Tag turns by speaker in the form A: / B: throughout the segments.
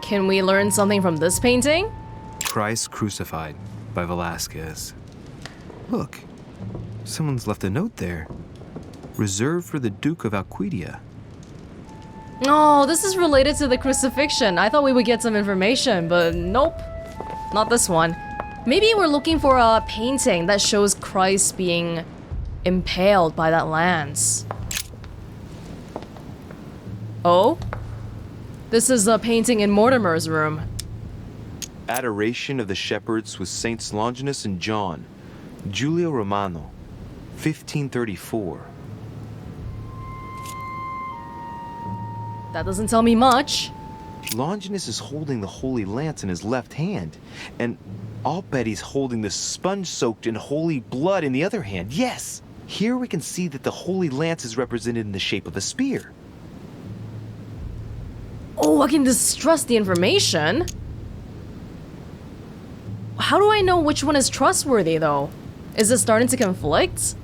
A: Can we learn something from this painting?
B: Christ Crucified by Velasquez. Look, someone's left a note there. Reserved for the Duke of Alquidia.
A: Oh, this is related to the crucifixion. I thought we would get some information, but nope. Not this one. Maybe we're looking for a painting that shows Christ being impaled by that lance. Oh? This is a painting in Mortimer's room.
C: Adoration of the Shepherds with Saints Longinus and John. Giulio Romano, 1534.
A: That doesn't tell me much.
C: Longinus is holding the Holy Lance in his left hand, and I'll bet he's holding the sponge-soaked in holy blood in the other hand. Yes! Here we can see that the Holy Lance is represented in the shape of a spear.
A: Oh, I can distrust the information. How do I know which one is trustworthy, though? Is it starting to conflict?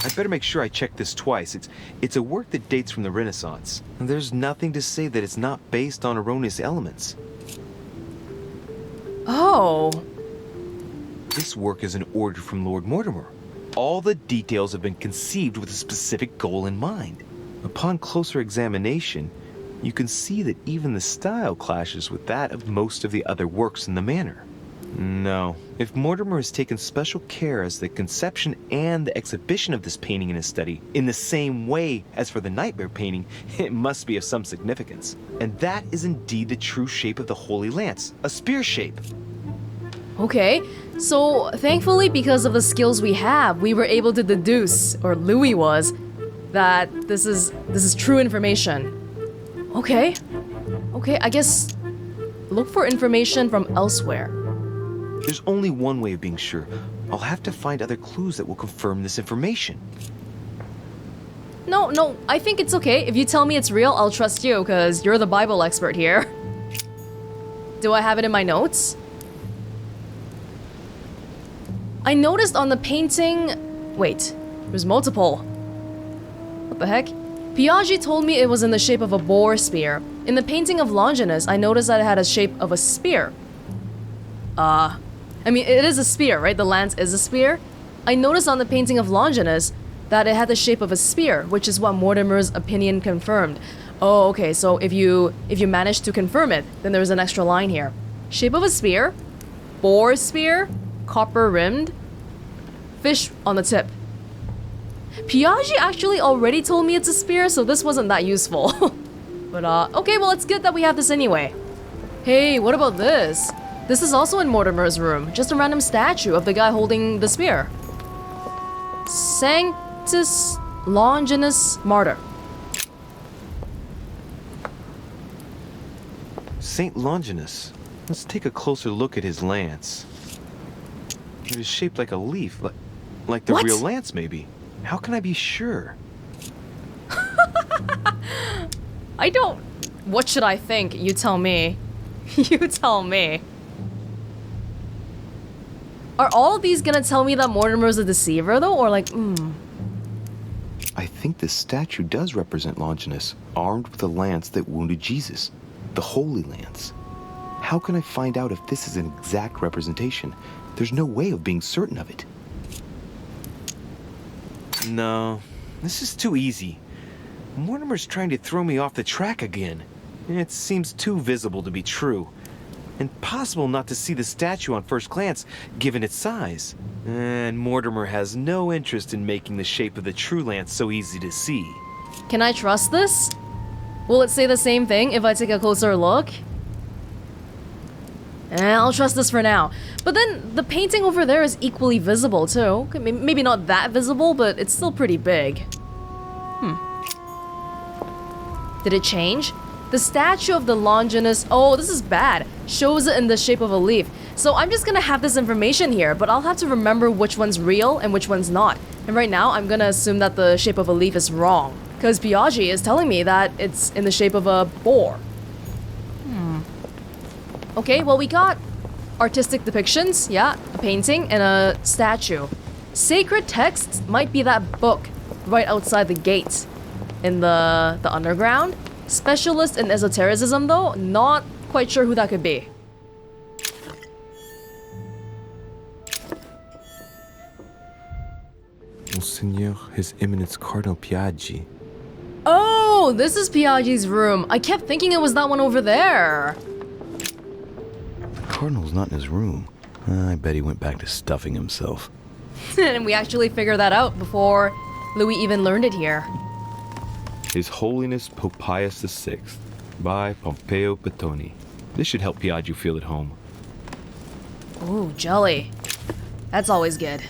C: I'd better make sure I check this twice. It's a work that dates from the Renaissance. And there's nothing to say that it's not based on erroneous elements.
A: Oh.
C: This work is an order from Lord Mortimer. All the details have been conceived with a specific goal in mind. Upon closer examination, you can see that even the style clashes with that of most of the other works in the manor. No, if Mortimer has taken special care as the conception and the exhibition of this painting in his study, in the same way as for the Nightmare painting, it must be of some significance. And that is indeed the true shape of the Holy Lance, a spear shape.
A: Okay, so thankfully because of the skills we have, we were able to deduce, or Louis was, that this is true information. Okay, I guess look for information from elsewhere.
C: There's only one way of being sure. I'll have to find other clues that will confirm this information.
A: No, I think it's okay. If you tell me it's real, I'll trust you, because you're the Bible expert here. Do I have it in my notes? I noticed on the painting... Wait, there's multiple. What the heck? Piazzi told me it was in the shape of a boar spear. In the painting of Longinus, I noticed that it had a shape of a spear. I mean, it is a spear, right? The lance is a spear. I noticed on the painting of Longinus that it had the shape of a spear, which is what Mortimer's opinion confirmed. Oh, okay, so if you manage to confirm it, then there's an extra line here. Shape of a spear, boar spear, copper rimmed, fish on the tip. Piazzi actually already told me it's a spear, so this wasn't that useful. But okay, well it's good that we have this anyway. Hey, what about this? This is also in Mortimer's room, just a random statue of the guy holding the spear. Sanctus Longinus Martyr.
C: Saint Longinus. Let's take a closer look at his lance. It is shaped like a leaf, like the real lance maybe. How can I be sure?
A: I don't... What should I think? You tell me. You tell me. Are all of these gonna tell me that Mortimer's a deceiver, though? Or like,
C: I think this statue does represent Longinus, armed with a lance that wounded Jesus. The Holy Lance. How can I find out if this is an exact representation? There's no way of being certain of it. No, this is too easy. Mortimer's trying to throw me off the track again. It seems too visible to be true. Impossible not to see the statue on first glance, given its size. And Mortimer has no interest in making the shape of the true lance so easy to see.
A: can I trust this? Will it say the same thing if I take a closer look? I'll trust this for now. But then, the painting over there is equally visible too. Okay, maybe not that visible, but it's still pretty big. Did it change? The statue of the Longinus, oh, this is bad, shows it in the shape of a leaf. So I'm just gonna have this information here, but I'll have to remember which one's real and which one's not. And right now, I'm gonna assume that the shape of a leaf is wrong, because Piazzi is telling me that it's in the shape of a boar. Okay, well, we got artistic depictions, yeah, a painting and a statue. Sacred texts might be that book right outside the gate in the underground. Specialist in esotericism though, not quite sure who that could be.
B: Monseigneur, His Eminence Cardinal Piazzi.
A: Oh, this is Piazzi's room. I kept thinking it was that one over there.
D: Cardinal's not in his room. I bet he went back to stuffing himself.
A: And we actually figured that out before Louis even learned it here.
C: His Holiness Pope Pius VI by Pompeo Petoni. This should help Piazzi feel at home.
A: Ooh, jelly. That's always good.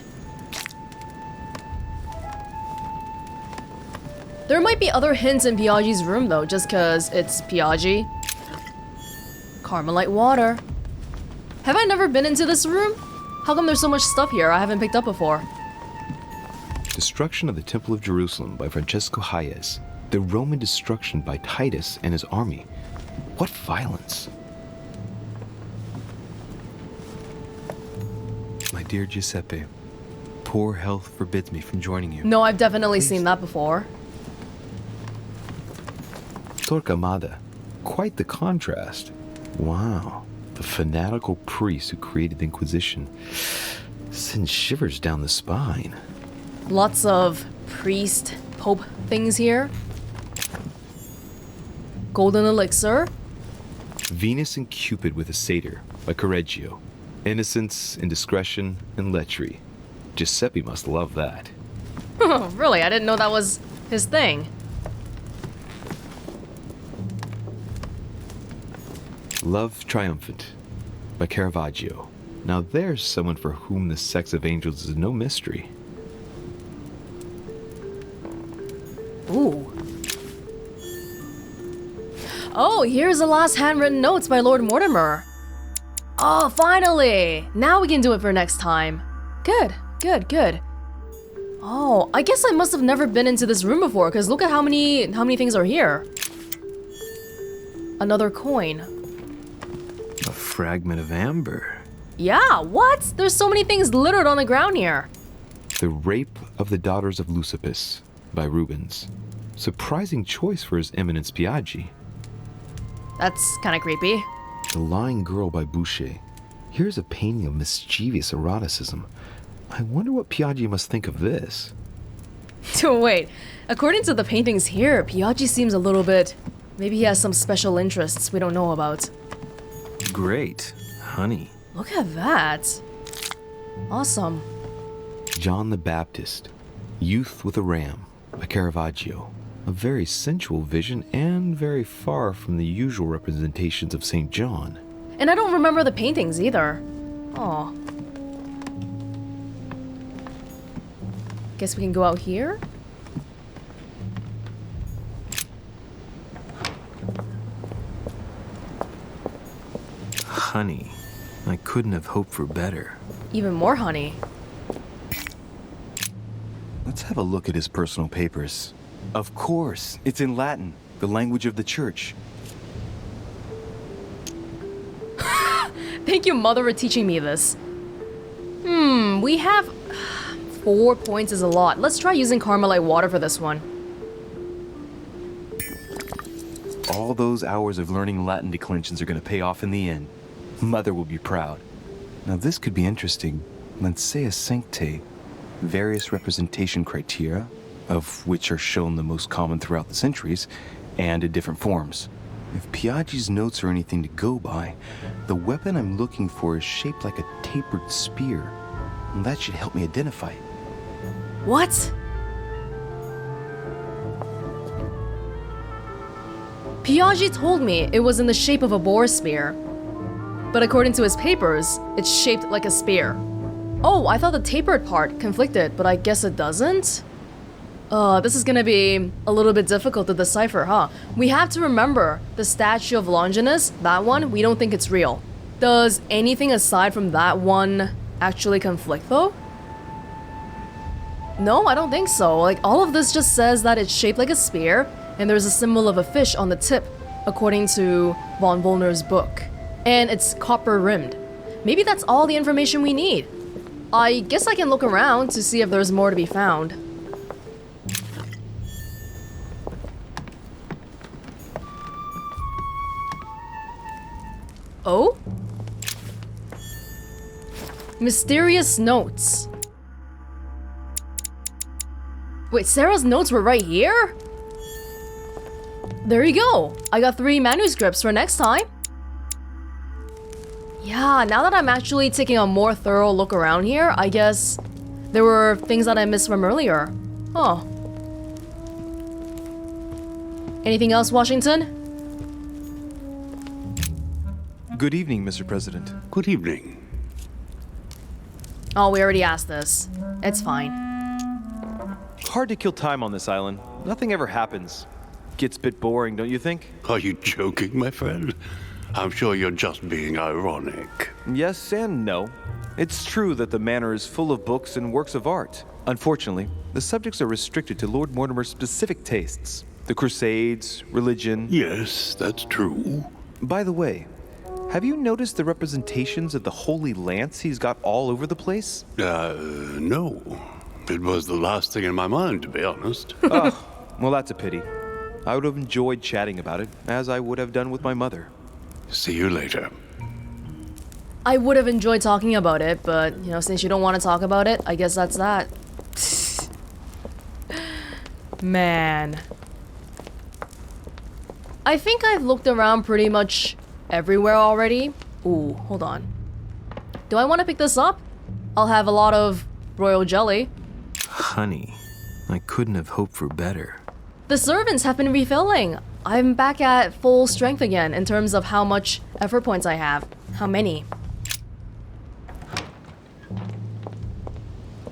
A: There might be other hints in Piazzi's room though, just cause it's Piazzi. Carmelite water. Have I never been into this room? How come there's so much stuff here I haven't picked up before?
C: Destruction of the Temple of Jerusalem by Francesco Hayez. The Roman destruction by Titus and his army. What violence!
B: My dear Giuseppe, poor health forbids me from joining you.
A: No, I've definitely seen that before.
C: Torquemada. Quite the contrast. Wow. The fanatical priest who created the Inquisition sends shivers down the spine.
A: Lots of priest, pope things here. Golden elixir.
C: Venus and Cupid with a satyr by Correggio. Innocence, indiscretion, and lechery. Giuseppe must love that.
A: Oh, really? I didn't know that was his thing.
C: Love Triumphant by Caravaggio. Now there's someone for whom the sex of angels is no mystery.
A: Ooh. Oh, here's the last handwritten notes by Lord Mortimer. Oh, finally! Now we can do it for next time. Good, good, good. Oh, I guess I must have never been into this room before, because look at how many things are here. Another coin.
B: A fragment of amber.
A: Yeah, what? There's so many things littered on the ground here.
C: The Rape of the Daughters of Lucipis by Rubens. Surprising choice for His Eminence Piazzi.
A: That's kind of creepy.
C: The Lying Girl by Boucher. Here's a painting of mischievous eroticism. I wonder what Piazzi must think of this.
A: Wait, according to the paintings here, Piazzi seems a little bit... Maybe he has some special interests we don't know about.
B: Great. Honey.
A: Look at that. Awesome.
C: John the Baptist. Youth with a Ram by Caravaggio. A very sensual vision and very far from the usual representations of St. John.
A: And I don't remember the paintings either. Oh. Guess we can go out here?
B: Honey. I couldn't have hoped for better.
A: Even more honey.
D: Let's have a look at his personal papers. Of course, it's in Latin, the language of the church.
A: Thank you, Mother, for teaching me this. We have... 4 points is a lot. Let's try using Carmelite water for this one.
D: All those hours of learning Latin declensions are going to pay off in the end. Mother will be proud. Now this could be interesting. Let's say a sancte. Various representation criteria, of which are shown the most common throughout the centuries, and in different forms. If Piazzi's notes are anything to go by, the weapon I'm looking for is shaped like a tapered spear. And that should help me identify it.
A: What? Piazzi told me it was in the shape of a boar spear. But according to his papers, it's shaped like a spear. Oh, I thought the tapered part conflicted, but I guess it doesn't? This is gonna be a little bit difficult to decipher, huh? We have to remember, the statue of Longinus, that one, we don't think it's real. Does anything aside from that one actually conflict, though? No, I don't think so. Like, all of this just says that it's shaped like a spear, and there's a symbol of a fish on the tip, according to von Wollner's book. And it's copper-rimmed. Maybe that's all the information we need. I guess I can look around to see if there's more to be found. Oh? Mysterious notes. Wait, Sarah's notes were right here? There you go. I got 3 manuscripts for next time. Yeah, now that I'm actually taking a more thorough look around here, I guess there were things that I missed from earlier. Huh. Anything else, Washington?
B: Good evening, Mr. President.
E: Good evening.
A: Oh, we already asked this. It's fine.
C: Hard to kill time on this island. Nothing ever happens. Gets a bit boring, don't you think?
E: Are you joking, my friend? I'm sure you're just being ironic.
C: Yes and no. It's true that the manor is full of books and works of art. Unfortunately, the subjects are restricted to Lord Mortimer's specific tastes. The Crusades, religion...
E: Yes, that's true.
C: By the way, have you noticed the representations of the Holy Lance he's got all over the place?
E: No. It was the last thing in my mind, to be honest.
C: Oh, well, that's a pity. I would have enjoyed chatting about it, as I would have done with my mother.
E: See you later.
A: I would have enjoyed talking about it, but, you know, since you don't want to talk about it, I guess that's that. Man. I think I've looked around pretty much everywhere already. Ooh, hold on. Do I want to pick this up? I'll have a lot of royal jelly.
B: Honey, I couldn't have hoped for better.
A: The servants have been refilling. I'm back at full strength again in terms of how much effort points I have. How many?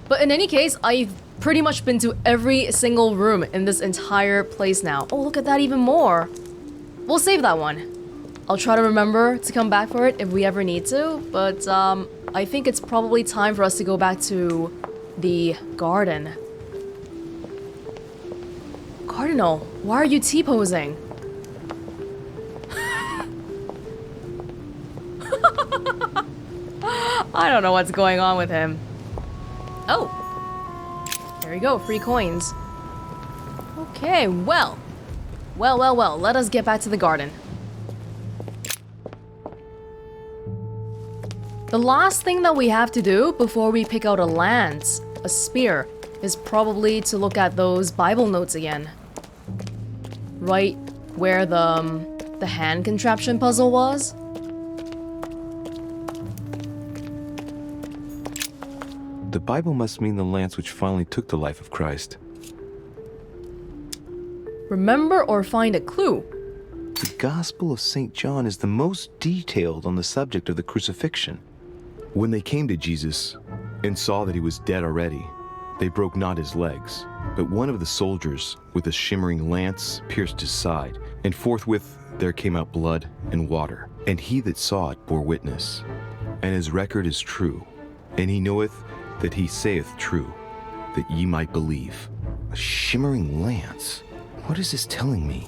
A: But in any case, I've pretty much been to every single room in this entire place now. Oh, look at that even more. We'll save that one. I'll try to remember to come back for it if we ever need to, but I think it's probably time for us to go back to the garden. Cardinal, why are you T-posing? I don't know what's going on with him. Oh. There you go, free coins. Okay, well, let us get back to the garden. The last thing that we have to do before we pick out a lance, a spear, is probably to look at those Bible notes again. Right where the hand contraption puzzle was.
C: The Bible must mean the lance which finally took the life of Christ.
A: Remember or find a clue.
C: The Gospel of St. John is the most detailed on the subject of the crucifixion.
D: When they came to Jesus and saw that he was dead already, they broke not his legs, but one of the soldiers with a shimmering lance pierced his side, and forthwith there came out blood and water. And he that saw it bore witness, and his record is true, and he knoweth that he saith true, that ye might believe.
C: A shimmering lance? What is this telling me?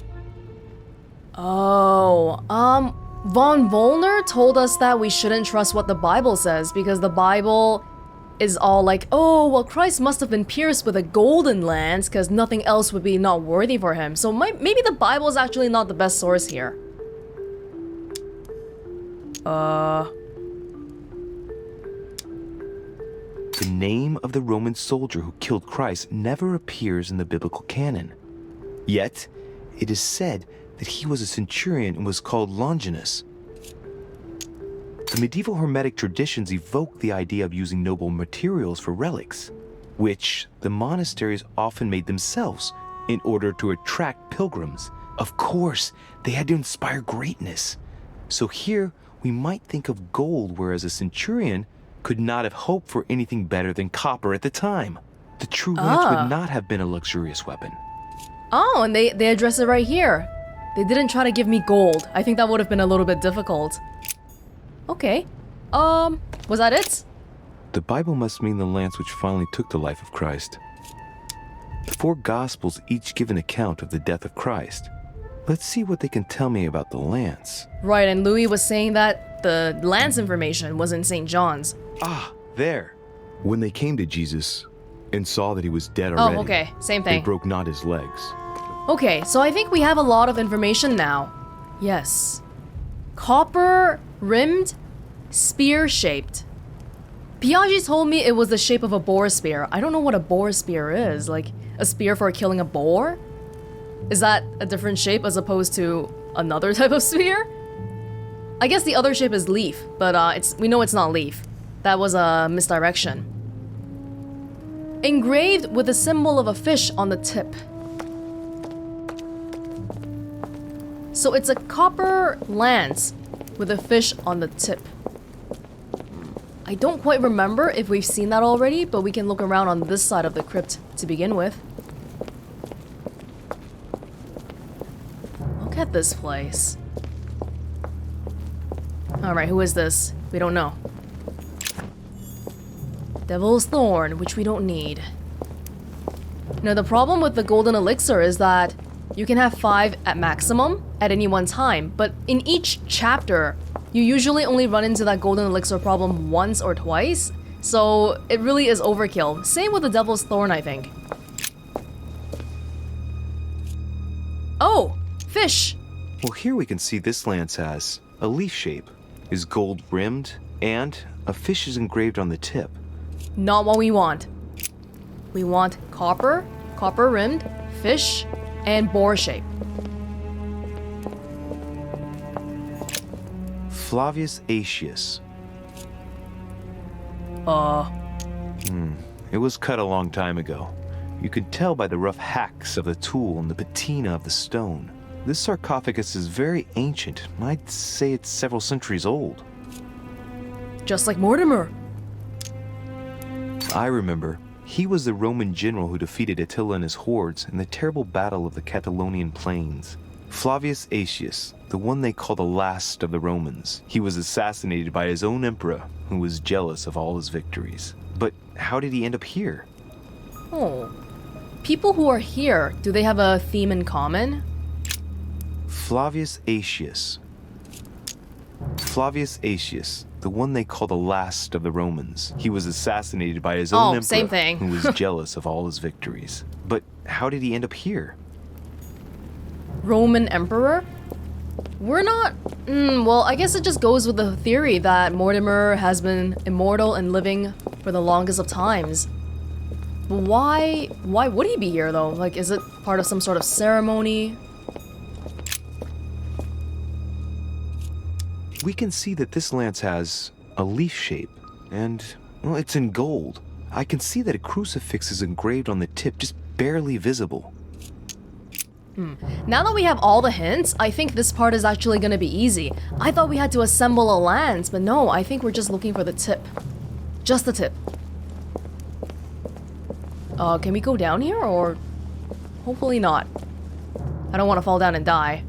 A: Oh, Von Volner told us that we shouldn't trust what the Bible says because the Bible is all like, oh, well, Christ must have been pierced with a golden lance because nothing else would be not worthy for him. So maybe the Bible is actually not the best source here.
C: The name of the Roman soldier who killed Christ never appears in the biblical canon. Yet, it is said that he was a centurion and was called Longinus. The medieval Hermetic traditions evoke the idea of using noble materials for relics, which the monasteries often made themselves in order to attract pilgrims. Of course, they had to inspire greatness. So here, we might think of gold, whereas a centurion could not have hoped for anything better than copper at the time. The true lance would not have been a luxurious weapon.
A: Oh, and they address it right here. They didn't try to give me gold. I think that would have been a little bit difficult. Okay. Was that it?
C: The Bible must mean the lance which finally took the life of Christ. The 4 Gospels each give an account of the death of Christ. Let's see what they can tell me about the lance.
A: Right, and Louis was saying that the lance information was in St. John's.
C: Ah, there.
D: When they came to Jesus and saw that he was dead already,
A: Oh, okay. Same
D: they
A: thing.
D: broke not his legs.
A: Okay, so I think we have a lot of information now. Yes. Copper rimmed, spear shaped. Piazzi told me it was the shape of a boar spear. I don't know what a boar spear is. Like a spear for killing a boar? Is that a different shape as opposed to another type of spear? I guess the other shape is leaf, but we know it's not leaf. That was a misdirection. Engraved with the symbol of a fish on the tip. So it's a copper lance with a fish on the tip. I don't quite remember if we've seen that already, but we can look around on this side of the crypt to begin with. Look at this place. Alright, who is this? We don't know. Devil's Thorn, which we don't need. Now, the problem with the golden elixir is that you can have 5 at maximum at any one time, but in each chapter, you usually only run into that golden elixir problem once or twice, so it really is overkill. Same with the Devil's Thorn, I think. Oh! Fish!
C: Well, here we can see this lance has a leaf shape, is gold rimmed, and a fish is engraved on the tip.
A: Not what we want. We want copper, copper rimmed, fish, and boar shape.
C: Flavius Aetius. It was cut a long time ago. You could tell by the rough hacks of the tool and the patina of the stone. This sarcophagus is very ancient. I'd say it's several centuries old.
A: Just like Mortimer.
C: I remember. He was the Roman general who defeated Attila and his hordes in the terrible battle of the Catalonian plains. Flavius Aetius, the one they call the last of the Romans. He was assassinated by his own emperor, who was jealous of all his victories. But how did he end up here?
A: Oh. People who are here, do they have a theme in common?
C: Flavius Aetius. Flavius Aetius, the one they call the last of the Romans. He was assassinated by his own emperor,
A: same thing.
C: who was jealous of all his victories. But how did he end up here?
A: Roman emperor? We're not... well, I guess it just goes with the theory that Mortimer has been immortal and living for the longest of times. But why would he be here, though? Like, is it part of some sort of ceremony?
C: We can see that this lance has a leaf shape, and, well, it's in gold. I can see that a crucifix is engraved on the tip, just barely visible.
A: Now that we have all the hints, I think this part is actually gonna be easy. I thought we had to assemble a lance, but no, I think we're just looking for the tip. Just the tip. Can we go down here, or... Hopefully not. I don't want to fall down and die.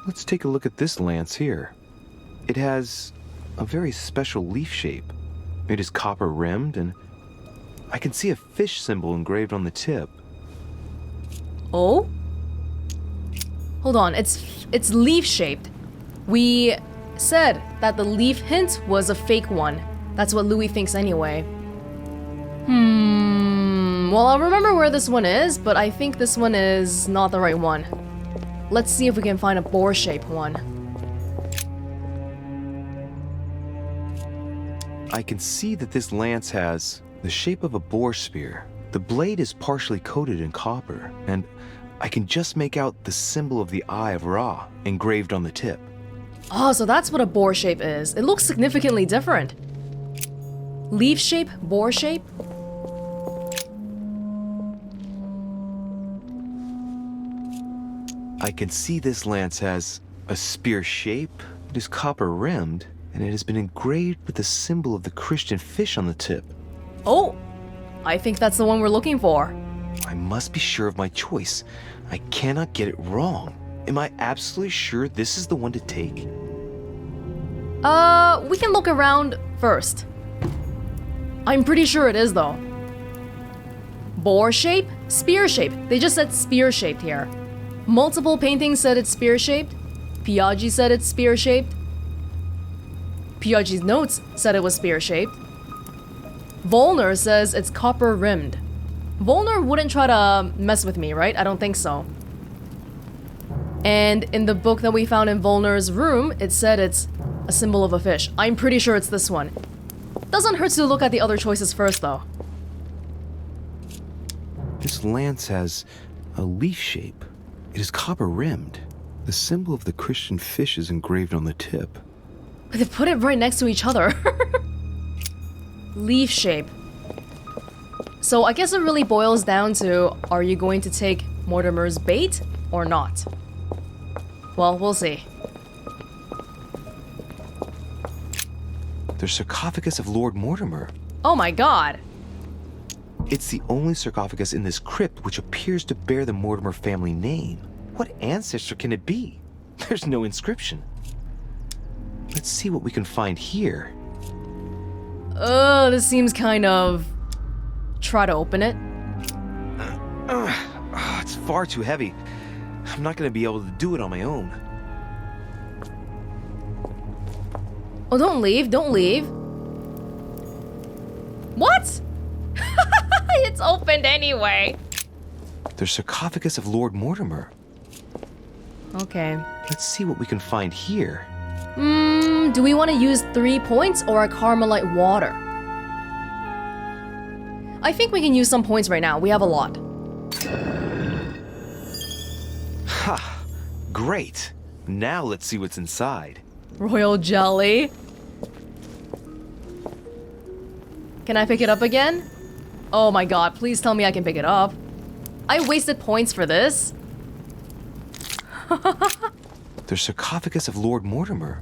C: Let's take a look at this lance here. It has a very special leaf shape. It is copper rimmed, and I can see a fish symbol engraved on the tip.
A: Oh? Hold on, it's leaf shaped. We said that the leaf hint was a fake one. That's what Louis thinks anyway. Well, I'll remember where this one is, but I think this one is not the right one. Let's see if we can find a boar-shaped one.
C: I can see that this lance has the shape of a boar spear. The blade is partially coated in copper, and I can just make out the symbol of the Eye of Ra engraved on the tip.
A: Oh, so that's what a boar shape is. It looks significantly different. Leaf shape, boar shape?
C: I can see this lance has a spear shape, it is copper rimmed, and it has been engraved with the symbol of the Christian fish on the tip.
A: Oh, I think that's the one we're looking for.
C: I must be sure of my choice. I cannot get it wrong. Am I absolutely sure this is the one to take?
A: We can look around first. I'm pretty sure it is, though. Boar shape? Spear shape. They just said spear shaped here. Multiple paintings said it's spear shaped. Piazzi said it's spear shaped. Piazzi's notes said it was spear shaped. Volner says it's copper rimmed. Volner wouldn't try to mess with me, right? I don't think so. And in the book that we found in Volner's room, it said it's a symbol of a fish. I'm pretty sure it's this one. Doesn't hurt to look at the other choices first, though.
B: This lance has a leaf shape. It is copper-rimmed. The symbol of the Christian fish is engraved on the tip.
A: But they put it right next to each other. Leaf shape. So I guess it really boils down to, are you going to take Mortimer's bait or not? Well, we'll see.
C: The sarcophagus of Lord Mortimer.
A: Oh my god.
C: It's the only sarcophagus in this crypt which appears to bear the Mortimer family name. What ancestor can it be? There's no inscription. Let's see what we can find here.
A: This seems kind of... Try to open it.
C: It's far too heavy. I'm not gonna be able to do it on my own.
A: Oh, don't leave, don't leave. What? It's opened anyway.
C: The sarcophagus of Lord Mortimer.
A: Okay.
C: Let's see what we can find here.
A: Do we want to use 3 points or a Carmelite water? I think we can use some points right now. We have a lot.
C: Ha! Great. Now let's see what's inside.
A: Royal jelly. Can I pick it up again? Oh my god, please tell me I can pick it up. I wasted points for this.
C: The sarcophagus of Lord Mortimer.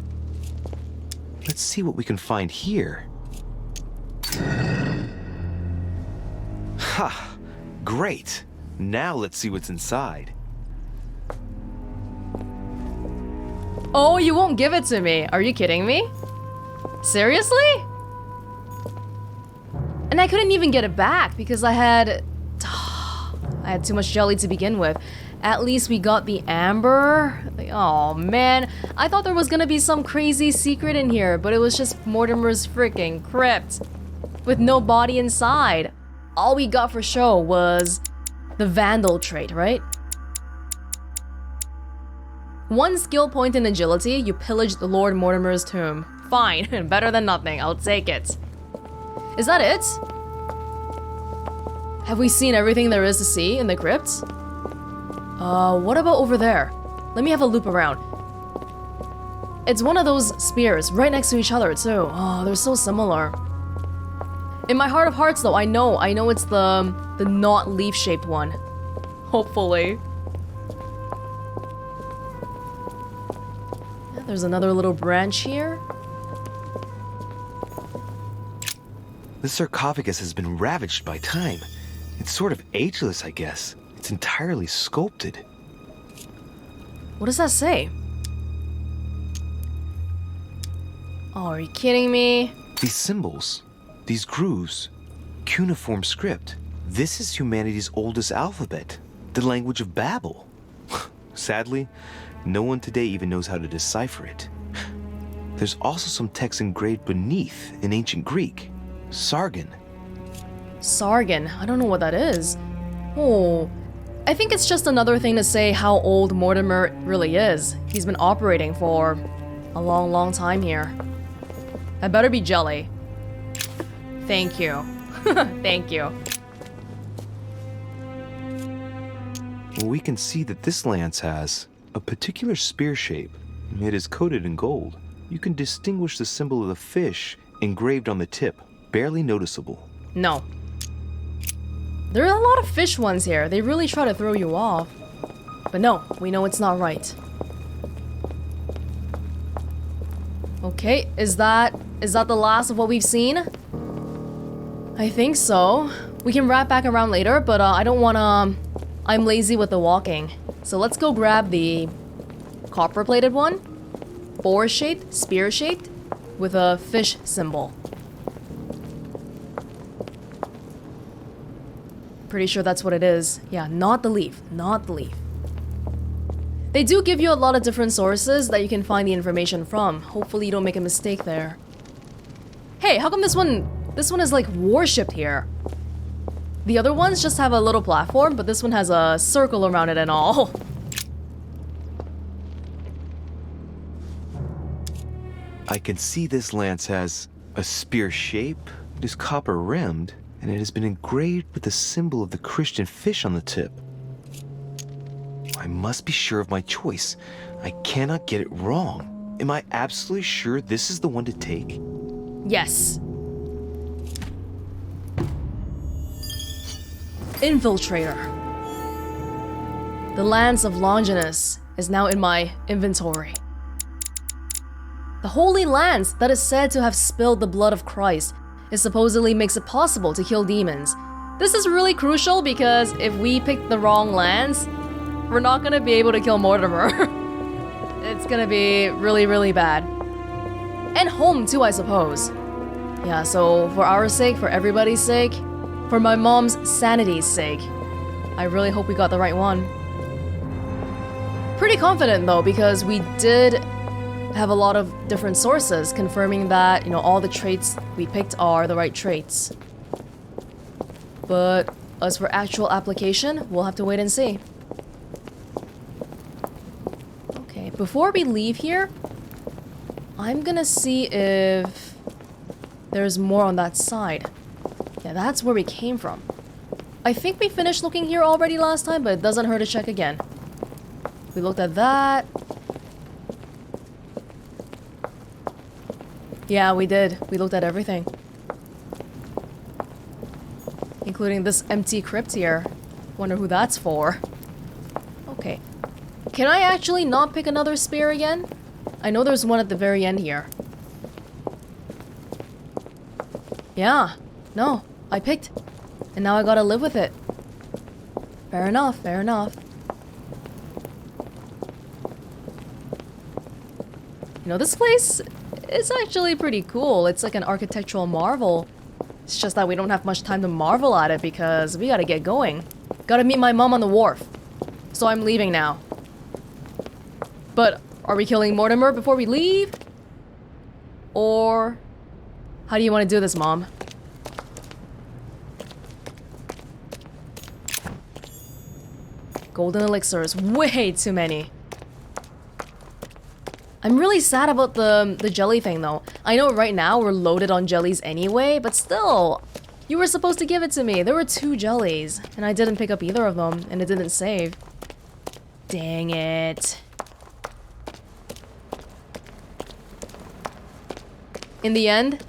C: Let's see what we can find here. Ha! Great. Now let's see what's inside.
A: Oh, you won't give it to me. Are you kidding me? Seriously? And I couldn't even get it back because I had too much jelly to begin with. At least we got the amber. Oh man, I thought there was gonna be some crazy secret in here, but it was just Mortimer's freaking crypt with no body inside. All we got for show was the Vandal trait, right? 1 skill point in agility, you pillaged Lord Mortimer's tomb. Fine, better than nothing, I'll take it. Is that it? Have we seen everything there is to see in the crypt? What about over there? Let me have a loop around. It's one of those spears, right next to each other too. Oh, they're so similar. In my heart of hearts though, I know it's the not leaf-shaped one. Hopefully. Yeah, there's another little branch here.
C: The sarcophagus has been ravaged by time. It's sort of ageless, I guess. It's entirely sculpted.
A: What does that say? Oh, are you kidding me?
C: These symbols, these grooves, cuneiform script. This is humanity's oldest alphabet, the language of Babel. Sadly, no one today even knows how to decipher it. There's also some text engraved beneath in ancient Greek. Sargon.
A: Sargon? I don't know what that is. Oh, I think it's just another thing to say how old Mortimer really is. He's been operating for a long, long time here. I better be jelly. Thank you. Thank you.
C: Well, we can see that this lance has a particular spear shape. It is coated in gold. You can distinguish the symbol of the fish engraved on the tip, barely noticeable.
A: No. There are a lot of fish ones here. They really try to throw you off. But no, we know it's not right. Okay, is that the last of what we've seen? I think so. We can wrap back around later, but I don't wanna... I'm lazy with the walking. So let's go grab the copper-plated one. Boar-shaped, spear-shaped, with a fish symbol. Pretty sure that's what it is. Yeah, not the leaf, not the leaf. They do give you a lot of different sources that you can find the information from. Hopefully you don't make a mistake there. Hey, how come this one is like worshipped here? The other ones just have a little platform, but this one has a circle around it and all.
C: I can see this lance has a spear shape, it is copper rimmed, and it has been engraved with the symbol of the Christian fish on the tip. I must be sure of my choice. I cannot get it wrong. Am I absolutely sure this is the one to take?
A: Yes. Infiltrator. The Lance of Longinus is now in my inventory. The Holy Lance that is said to have spilled the blood of Christ, it supposedly makes it possible to kill demons. This is really crucial because if we pick the wrong lance, we're not gonna be able to kill Mortimer. It's gonna be really, really bad. And home too, I suppose. Yeah, so for our sake, for everybody's sake, for my mom's sanity's sake, I really hope we got the right one. Pretty confident though, because we did have a lot of different sources confirming that, all the traits we picked are the right traits. But as for actual application, we'll have to wait and see. Okay, before we leave here, I'm gonna see if there's more on that side. Yeah, that's where we came from. I think we finished looking here already last time, but it doesn't hurt to check again. We looked at that. Yeah, we did. We looked at everything. Including this empty crypt here. Wonder who that's for. Okay. Can I actually not pick another spear again? I know there's one at the very end here. Yeah. No. I picked. And now I gotta live with it. Fair enough, fair enough. This place is actually pretty cool. It's like an architectural marvel. It's just that we don't have much time to marvel at it because we gotta get going. Gotta meet my mom on the wharf. So I'm leaving now. But are we killing Mortimer before we leave? Or how do you want to do this, Mom? Golden elixirs, way too many. I'm really sad about the jelly thing though. I know right now we're loaded on jellies anyway, but still, you were supposed to give it to me. There were 2 jellies, and I didn't pick up either of them, and it didn't save. Dang it. In the end,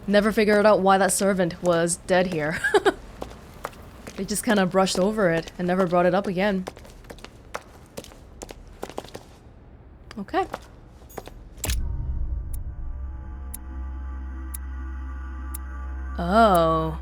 A: never figured out why that servant was dead here. They just kind of brushed over it and never brought it up again. Okay. Oh,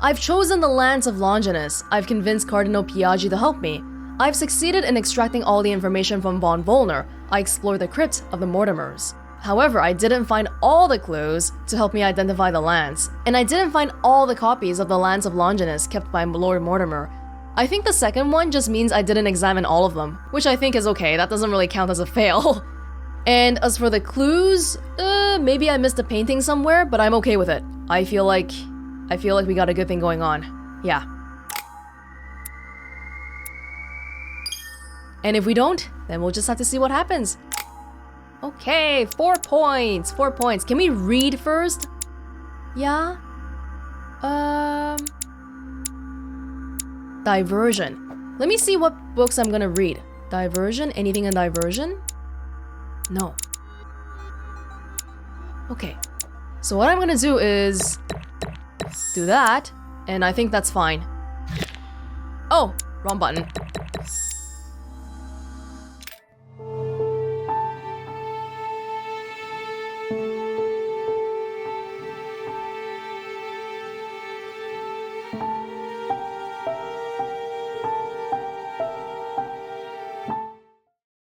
A: I've chosen the Lance of Longinus. I've convinced Cardinal Piazzi to help me. I've succeeded in extracting all the information from von Volner. I explored the crypt of the Mortimers. However, I didn't find all the clues to help me identify the lance, and I didn't find all the copies of the Lance of Longinus kept by Lord Mortimer. I think the second one just means I didn't examine all of them, which I think is okay. That doesn't really count as a fail. And as for the clues, maybe I missed a painting somewhere, but I'm okay with it. I feel like we got a good thing going on. Yeah. And if we don't, then we'll just have to see what happens. Okay, 4 points. 4 points. Can we read first? Yeah. Diversion. Let me see what books I'm gonna read. Diversion? Anything in diversion? No. Okay. So what I'm gonna do is do that, and I think that's fine. Oh, wrong button.